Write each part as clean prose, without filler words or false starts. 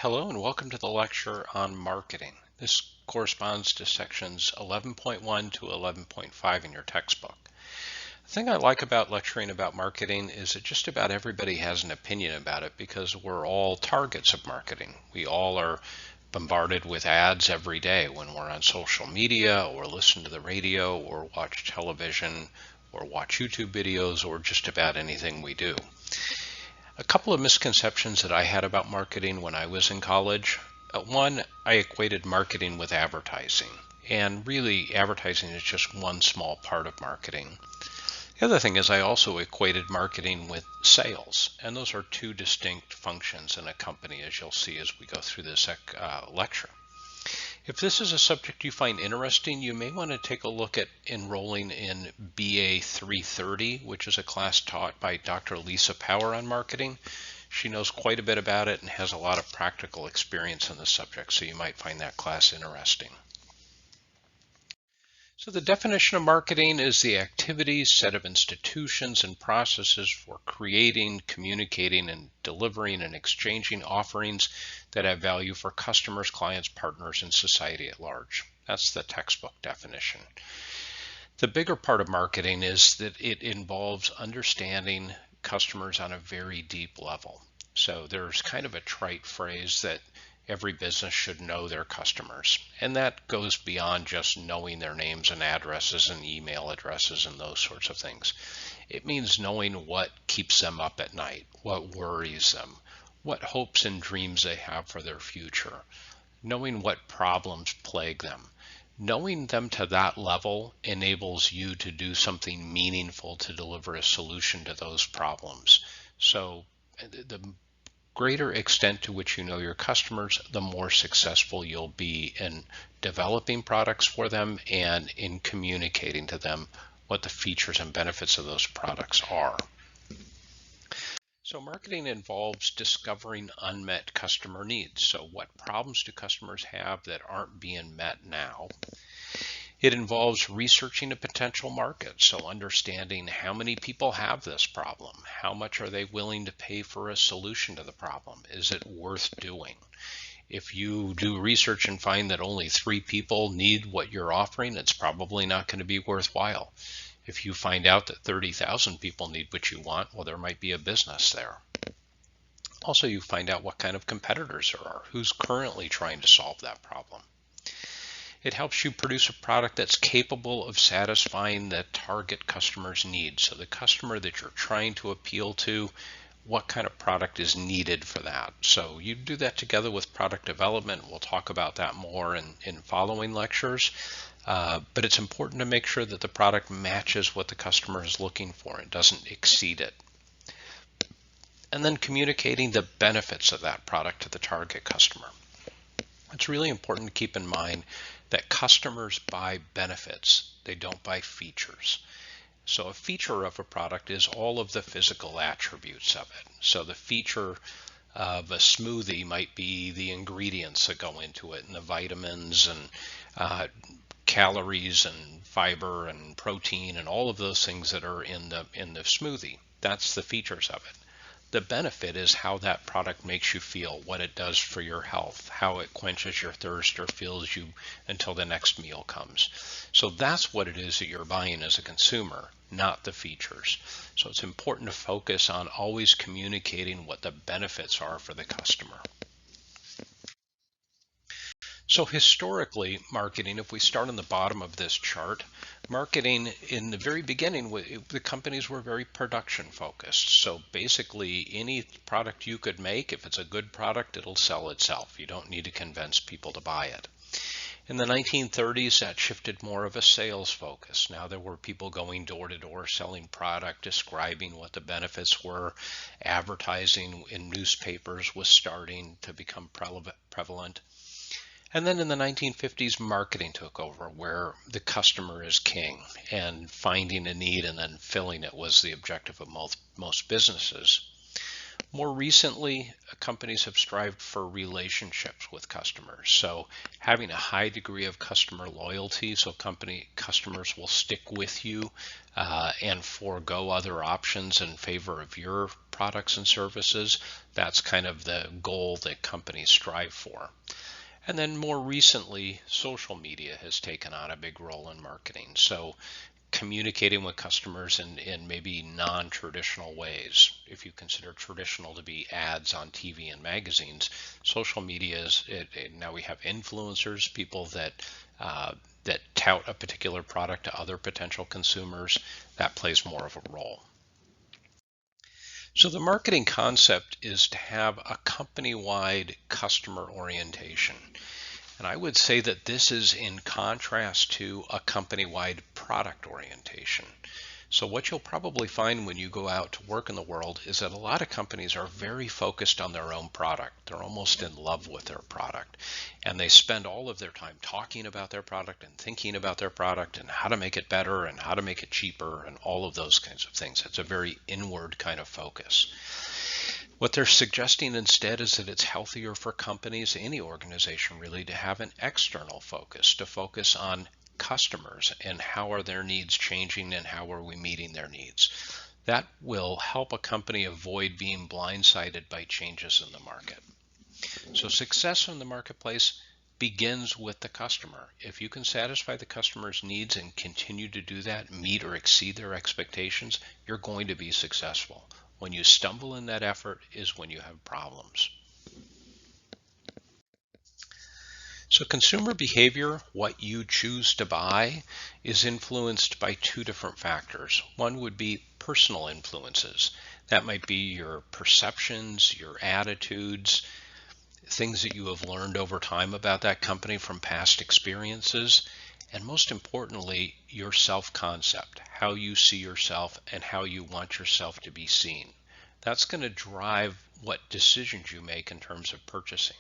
Hello and welcome to the lecture on marketing. This corresponds to sections 11.1 to 11.5 in your textbook. The thing I like about lecturing about marketing is that just about everybody has an opinion about it because we're all targets of marketing. We all are bombarded with ads every day when we're on social media or listen to the radio or watch television or watch YouTube videos or just about anything we do. A couple of misconceptions that I had about marketing when I was in college. One, I equated marketing with advertising, and really advertising is just one small part of marketing. The other thing is I also equated marketing with sales, and those are two distinct functions in a company, as you'll see as we go through this lecture. If this is a subject you find interesting, you may want to take a look at enrolling in BA 330, which is a class taught by Dr. Lisa Power on marketing. She knows quite a bit about it and has a lot of practical experience in the subject, so you might find that class interesting. So the definition of marketing is the activities, set of institutions and processes for creating, communicating, and delivering and exchanging offerings that have value for customers, clients, partners, and society at large. That's the textbook definition. The bigger part of marketing is that it involves understanding customers on a very deep level. So there's kind of a trite phrase that every business should know their customers. And that goes beyond just knowing their names and addresses and email addresses and those sorts of things. It means knowing what keeps them up at night, what worries them, what hopes and dreams they have for their future, knowing what problems plague them. Knowing them to that level enables you to do something meaningful to deliver a solution to those problems. So the greater extent to which you know your customers, the more successful you'll be in developing products for them and in communicating to them what the features and benefits of those products are. So marketing involves discovering unmet customer needs. So what problems do customers have that aren't being met now? It involves researching a potential market, so understanding how many people have this problem, how much are they willing to pay for a solution to the problem, is it worth doing? If you do research and find that only 3 people need what you're offering, it's probably not going to be worthwhile. If you find out that 30,000 people need what you want, well, there might be a business there. Also, you find out what kind of competitors there are, who's currently trying to solve that problem. It helps you produce a product that's capable of satisfying the target customer's needs. So the customer that you're trying to appeal to, what kind of product is needed for that? So you do that together with product development. We'll talk about that more in following lectures. But it's important to make sure that the product matches what the customer is looking for and doesn't exceed it. And then communicating the benefits of that product to the target customer. It's really important to keep in mind that customers buy benefits, they don't buy features. So a feature of a product is all of the physical attributes of it. So the feature of a smoothie might be the ingredients that go into it and the vitamins and calories and fiber and protein and all of those things that are in the smoothie. That's the features of it. The benefit is how that product makes you feel, what it does for your health, how it quenches your thirst or fills you until the next meal comes. So that's what it is that you're buying as a consumer, not the features. So it's important to focus on always communicating what the benefits are for the customer. So historically, marketing, if we start on the bottom of this chart, marketing in the very beginning, the companies were very production focused. So basically any product you could make, if it's a good product, it'll sell itself. You don't need to convince people to buy it. In the 1930s, that shifted more of a sales focus. Now there were people going door to door selling product, describing what the benefits were. Advertising in newspapers was starting to become prevalent. And then in the 1950s, marketing took over, where the customer is king, and finding a need and then filling it was the objective of most businesses. More recently, companies have strived for relationships with customers. So having a high degree of customer loyalty, so customers will stick with you and forego other options in favor of your products and services. That's kind of the goal that companies strive for. And then more recently, social media has taken on a big role in marketing. So communicating with customers in maybe non-traditional ways. If you consider traditional to be ads on TV and magazines, social media is now we have influencers, people that tout a particular product to other potential consumers. That plays more of a role. So the marketing concept is to have a company-wide customer orientation. And I would say that this is in contrast to a company-wide product orientation. So what you'll probably find when you go out to work in the world is that a lot of companies are very focused on their own product. They're almost in love with their product. And they spend all of their time talking about their product and thinking about their product and how to make it better and how to make it cheaper and all of those kinds of things. It's a very inward kind of focus. What they're suggesting instead is that it's healthier for companies, any organization really, to have an external focus, to focus on customers and how are their needs changing and how are we meeting their needs. That will help a company avoid being blindsided by changes in the market. So success in the marketplace begins with the customer. If you can satisfy the customer's needs and continue to do that, meet or exceed their expectations, you're going to be successful. When you stumble in that effort is when you have problems. So consumer behavior, what you choose to buy, is influenced by two different factors. One would be personal influences. That might be your perceptions, your attitudes, things that you have learned over time about that company from past experiences, and most importantly, your self-concept, how you see yourself and how you want yourself to be seen. That's going to drive what decisions you make in terms of purchasing.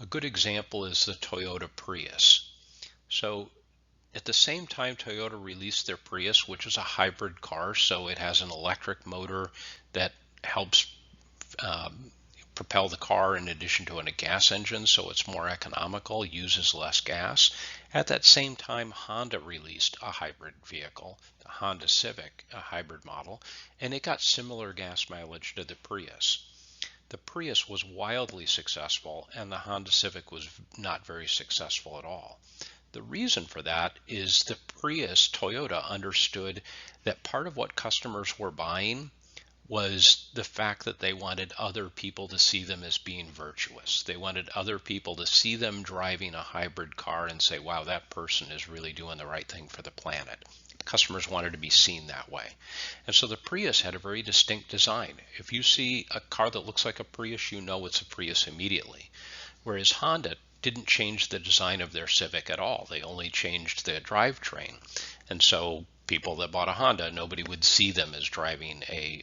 A good example is the Toyota Prius. So at the same time Toyota released their Prius, which is a hybrid car, so it has an electric motor that helps propel the car in addition to a gas engine, so it's more economical, uses less gas. At that same time, Honda released a hybrid vehicle, the Honda Civic, a hybrid model, and it got similar gas mileage to the Prius. The Prius was wildly successful and the Honda Civic was not very successful at all. The reason for that is the Prius, Toyota understood that part of what customers were buying was the fact that they wanted other people to see them as being virtuous. They wanted other people to see them driving a hybrid car and say, wow, that person is really doing the right thing for the planet. Customers wanted to be seen that way. And so the Prius had a very distinct design. If you see a car that looks like a Prius, you know it's a Prius immediately. Whereas Honda didn't change the design of their Civic at all. They only changed the drivetrain. And so people that bought a Honda, nobody would see them as driving a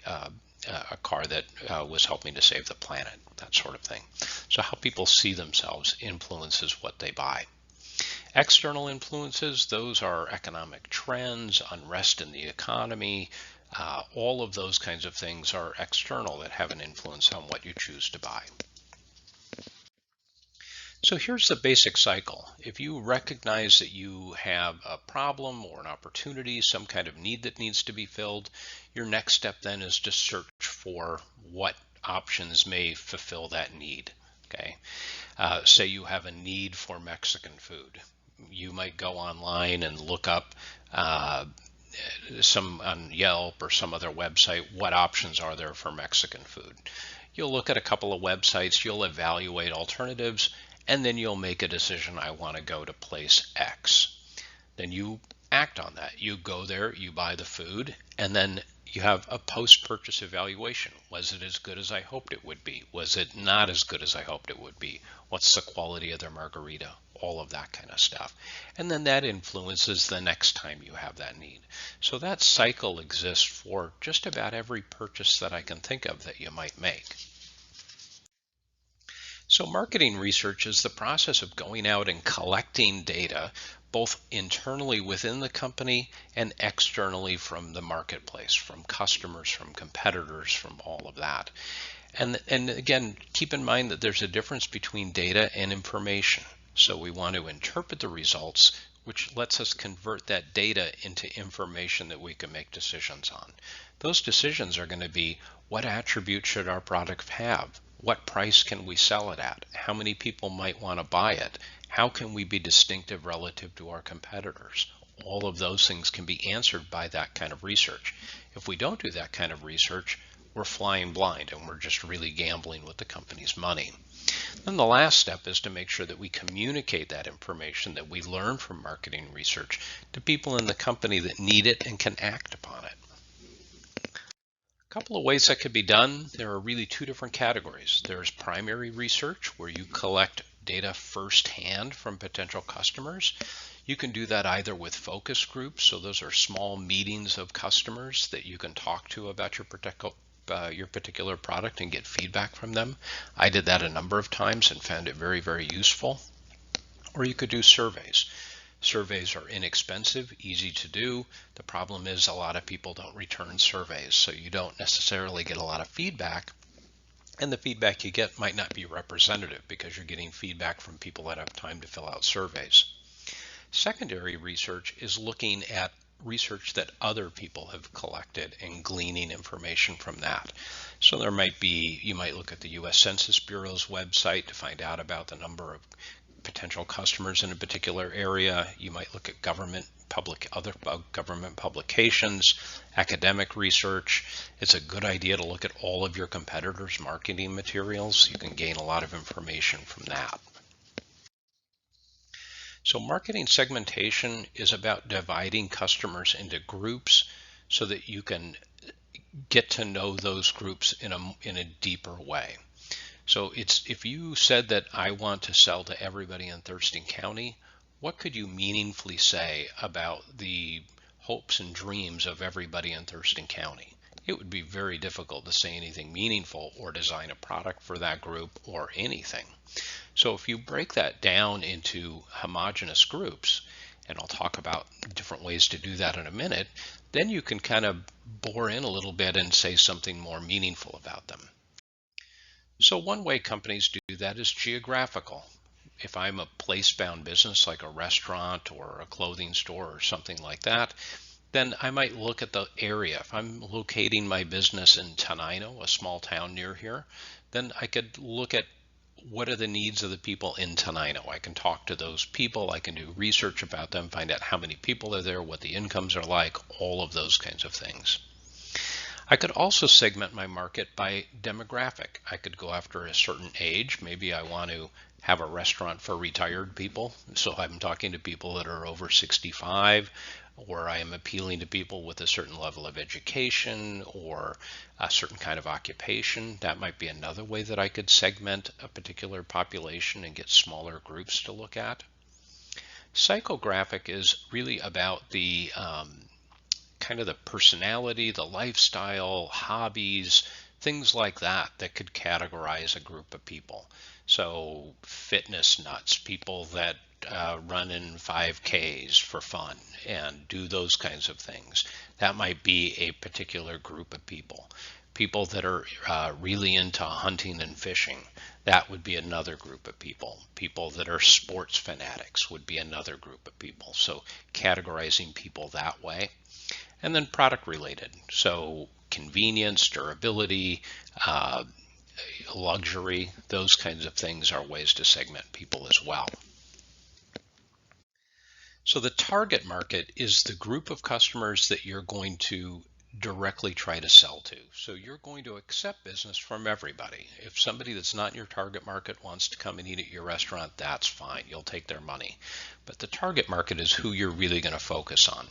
car that was helping to save the planet, that sort of thing. So how people see themselves influences what they buy. External influences, those are economic trends, unrest in the economy, all of those kinds of things are external that have an influence on what you choose to buy. So here's the basic cycle. If you recognize that you have a problem or an opportunity, some kind of need that needs to be filled, your next step then is to search for what options may fulfill that need. Okay, say you have a need for Mexican food. You might go online and look up some on Yelp or some other website, what options are there for Mexican food. You'll look at a couple of websites, you'll evaluate alternatives, and then you'll make a decision, I want to go to place X. Then you act on that. You go there, you buy the food, and then you have a post-purchase evaluation. Was it as good as I hoped it would be? Was it not as good as I hoped it would be? What's the quality of their margarita? All of that kind of stuff. And then that influences the next time you have that need. So that cycle exists for just about every purchase that I can think of that you might make. So marketing research is the process of going out and collecting data, both internally within the company and externally from the marketplace, from customers, from competitors, from all of that. And again, keep in mind that there's a difference between data and information. So we want to interpret the results, which lets us convert that data into information that we can make decisions on. Those decisions are going to be, what attributes should our product have? What price can we sell it at? How many people might want to buy it? How can we be distinctive relative to our competitors? All of those things can be answered by that kind of research. If we don't do that kind of research, we're flying blind and we're just really gambling with the company's money. Then the last step is to make sure that we communicate that information that we learn from marketing research to people in the company that need it and can act upon it. A couple of ways that could be done. There are really two different categories. There's primary research, where you collect data firsthand from potential customers. You can do that either with focus groups, so those are small meetings of customers that you can talk to about your particular product and get feedback from them. I did that a number of times and found it very, very useful. Or you could do surveys. Surveys are inexpensive, easy to do. The problem is a lot of people don't return surveys, so you don't necessarily get a lot of feedback, and the feedback you get might not be representative because you're getting feedback from people that have time to fill out surveys. Secondary research is looking at research that other people have collected and gleaning information from that. So there might be, you might look at the U.S. Census Bureau's website to find out about the number of potential customers in a particular area. You might look at other government publications, academic research. It's a good idea to look at all of your competitors' marketing materials. You can gain a lot of information from that. So marketing segmentation is about dividing customers into groups so that you can get to know those groups in a deeper way. So if you said that I want to sell to everybody in Thurston County, what could you meaningfully say about the hopes and dreams of everybody in Thurston County? It would be very difficult to say anything meaningful or design a product for that group or anything. So if you break that down into homogeneous groups, and I'll talk about different ways to do that in a minute, then you can kind of bore in a little bit and say something more meaningful about them. So one way companies do that is geographical. If I'm a place-bound business like a restaurant or a clothing store or something like that, then I might look at the area. If I'm locating my business in Tenino, a small town near here, then I could look at what are the needs of the people in Tenino. I can talk to those people, I can do research about them, find out how many people are there, what the incomes are like, all of those kinds of things. I could also segment my market by demographic. I could go after a certain age. Maybe I want to have a restaurant for retired people, so I'm talking to people that are over 65, or I am appealing to people with a certain level of education or a certain kind of occupation. That might be another way that I could segment a particular population and get smaller groups to look at. Psychographic is really about the kind of the personality, the lifestyle, hobbies, things like that could categorize a group of people. So fitness nuts, people that run in 5Ks for fun and do those kinds of things. That might be a particular group of people. People that are really into hunting and fishing, that would be another group of people. People that are sports fanatics would be another group of people. So categorizing people that way. And then product related. So convenience, durability, luxury, those kinds of things are ways to segment people as well. So the target market is the group of customers that you're going to directly try to sell to. So you're going to accept business from everybody. If somebody that's not in your target market wants to come and eat at your restaurant, that's fine. You'll take their money. But the target market is who you're really going to focus on.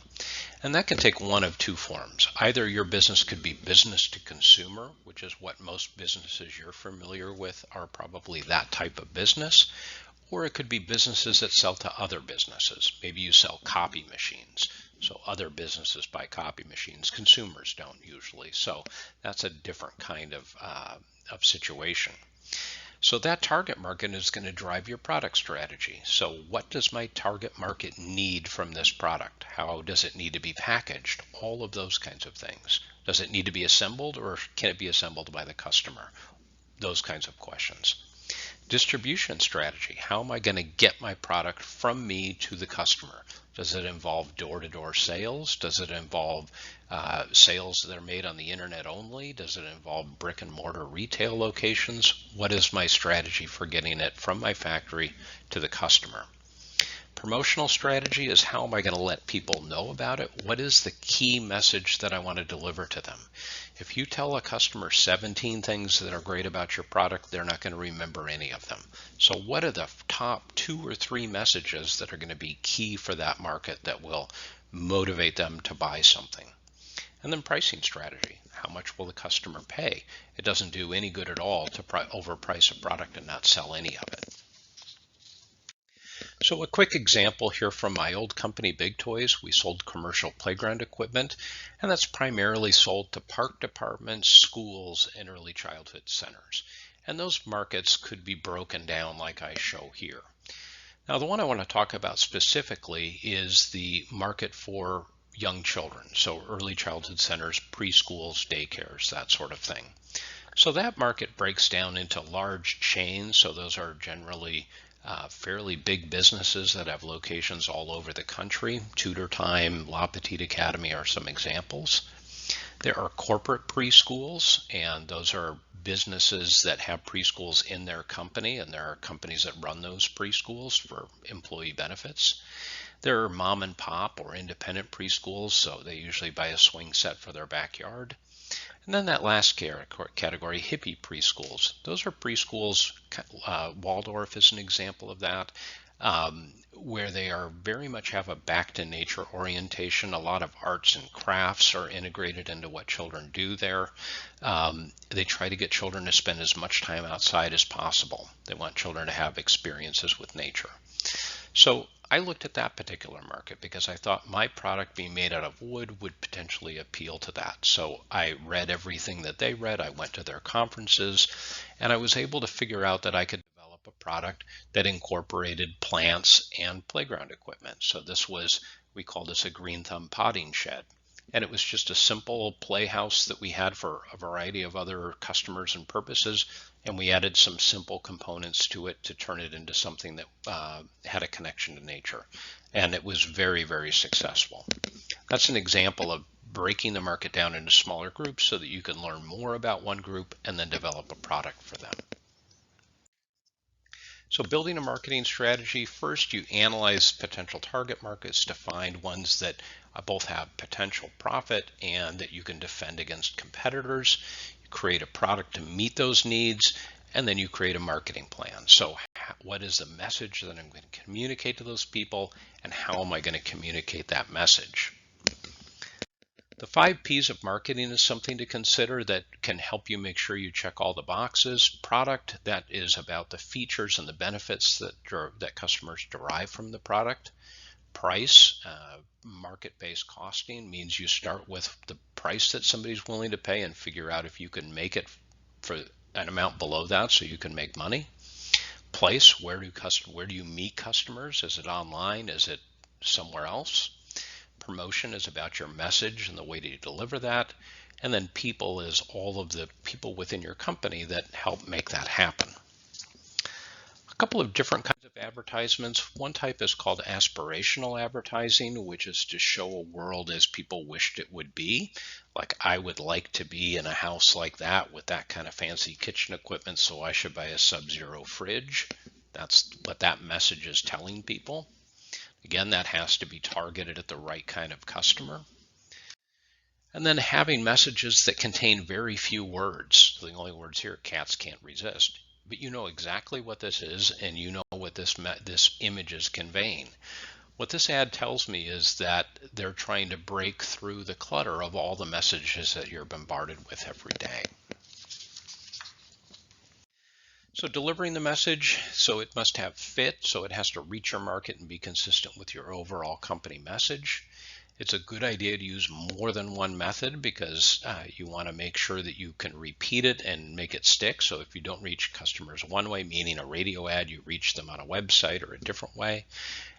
And that can take one of two forms. Either your business could be business to consumer, which is what most businesses you're familiar with are probably that type of business, or it could be businesses that sell to other businesses. Maybe you sell copy machines. So other businesses buy copy machines. Consumers don't usually. So that's a different kind of situation. So that target market is going to drive your product strategy. So what does my target market need from this product? How does it need to be packaged? All of those kinds of things. Does it need to be assembled, or can it be assembled by the customer? those kinds of questions. Distribution strategy. How am I going to get my product from me to the customer? Does it involve door-to-door sales? Does it involve sales that are made on the internet only? Does it involve brick and mortar retail locations? What is my strategy for getting it from my factory to the customer? Promotional strategy is how am I going to let people know about it? What is the key message that I want to deliver to them? If you tell a customer 17 things that are great about your product, they're not going to remember any of them. So what are the top 2 or 3 messages that are going to be key for that market that will motivate them to buy something? And then pricing strategy. How much will the customer pay? It doesn't do any good at all to overprice a product and not sell any of it. So a quick example here from my old company, Big Toys. We sold commercial playground equipment, and that's primarily sold to park departments, schools, and early childhood centers. And those markets could be broken down like I show here. Now, the one I want to talk about specifically is the market for young children, so early childhood centers, preschools, daycares, that sort of thing. So that market breaks down into large chains, so those are generally fairly big businesses that have locations all over the country. Tutor Time, La Petite Academy are some examples. There are corporate preschools, and those are businesses that have preschools in their company, and there are companies that run those preschools for employee benefits. There are mom and pop or independent preschools, so they usually buy a swing set for their backyard. And then that last category, hippie preschools. Those are preschools, Waldorf is an example of that, where they are very much have a back to nature orientation. A lot of arts and crafts are integrated into what children do there. They try to get children to spend as much time outside as possible. They want children to have experiences with nature. So I looked at that particular market because I thought my product being made out of wood would potentially appeal to that. So I read everything that they read. I went to their conferences, and I was able to figure out that I could develop a product that incorporated plants and playground equipment. So this was, we call this a green thumb potting shed. And it was just a simple playhouse that we had for a variety of other customers and purposes. And we added some simple components to it to turn it into something that had a connection to nature. And it was very, very successful. That's an example of breaking the market down into smaller groups so that you can learn more about one group and then develop a product for them. So building a marketing strategy, first you analyze potential target markets to find ones that both have potential profit and that you can defend against competitors. You create a product to meet those needs, and then you create a marketing plan. So what is the message that I'm going to communicate to those people, and how am I going to communicate that message? The 5 P's of marketing is something to consider that can help you make sure you check all the boxes. Product, that is about the features and the benefits that customers derive from the product. Price, market-based costing means you start with the price that somebody's willing to pay and figure out if you can make it for an amount below that so you can make money. Place, where do you meet customers? Is it online? Is it somewhere else? Promotion is about your message and the way that you deliver that. And then people is all of the people within your company that help make that happen. A couple of different kinds of advertisements. One type is called aspirational advertising, which is to show a world as people wished it would be. Like, I would like to be in a house like that with that kind of fancy kitchen equipment, so I should buy a Sub-Zero fridge. That's what that message is telling people. Again, that has to be targeted at the right kind of customer. And then having messages that contain very few words. So the only words here, cats can't resist. But you know exactly what this is, and you know what this image is conveying. What this ad tells me is that they're trying to break through the clutter of all the messages that you're bombarded with every day. So delivering the message, so it must have fit, so it has to reach your market and be consistent with your overall company message. It's a good idea to use more than one method because you want to make sure that you can repeat it and make it stick. So if you don't reach customers one way, meaning a radio ad, you reach them on a website or a different way.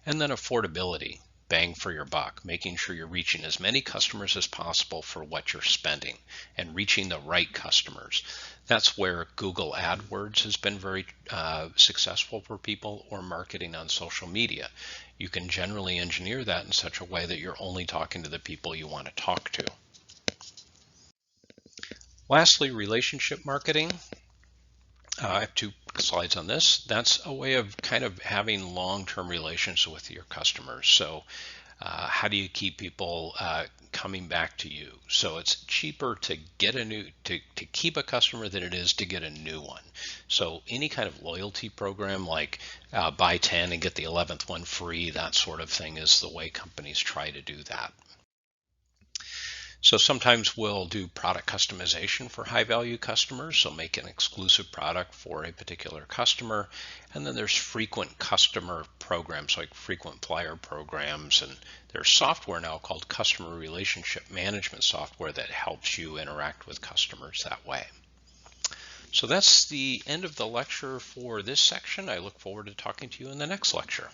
And then affordability. bang for your buck, making sure you're reaching as many customers as possible for what you're spending and reaching the right customers. That's where Google AdWords has been very successful for people, or marketing on social media. You can generally engineer that in such a way that you're only talking to the people you want to talk to. Lastly, relationship marketing. I have 2 slides on this. That's a way of kind of having long-term relations with your customers. So how do you keep people coming back to you? So it's cheaper to get to keep a customer than it is to get a new one. So any kind of loyalty program like buy 10 and get the 11th one free, that sort of thing is the way companies try to do that. So sometimes we'll do product customization for high value customers, so make an exclusive product for a particular customer. And then there's frequent customer programs like frequent flyer programs, and there's software now called customer relationship management software that helps you interact with customers that way. So that's the end of the lecture for this section. I look forward to talking to you in the next lecture.